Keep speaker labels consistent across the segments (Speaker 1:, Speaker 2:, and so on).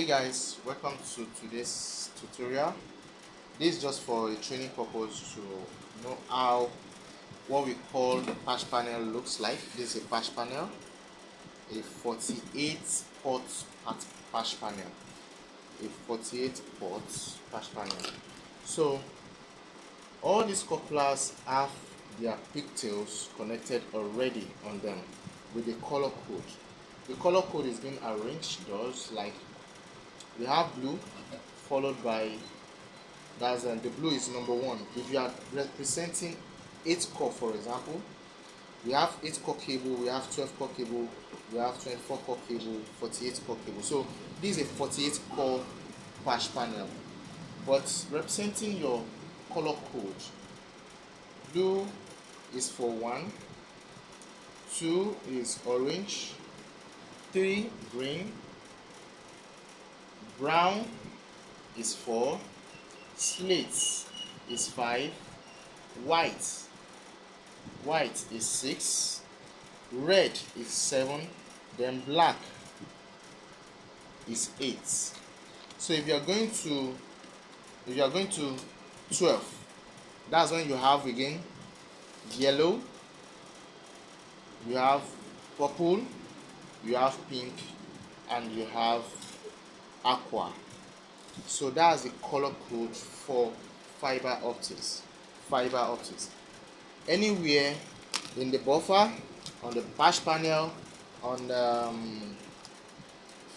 Speaker 1: Guys, welcome to today's tutorial. This is just for a training purpose to know how what we call patch panel looks like. This is a patch panel, a 48 port patch panel, a 48 port patch panel. So all these couplers have their pigtails connected already on them with the color code. The color code is being arranged thus, like we have blue followed by the blue is number 1. If you are representing 8 core, for example, we have 8 core cable, we have 12 core cable, we have 24 core cable, 48 core cable. So this is a 48 core patch panel, but representing your color code, blue is for 1, 2 is orange, 3 green, brown is 4, slate is 5, white is 6, red is 7, then black is 8. So if you are going to 12, that's when you have again yellow, you have purple, you have pink, and you have aqua. So that's the color code for fiber optics. Anywhere in the buffer, on the patch panel, on the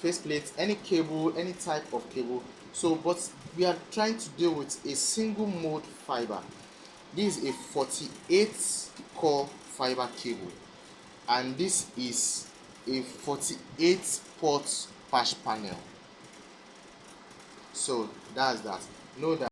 Speaker 1: faceplate, any cable, any type of cable. So but we are trying to deal with a single mode fiber. This is a 48 core fiber cable, and this is a 48 port patch panel. So that's that. Know that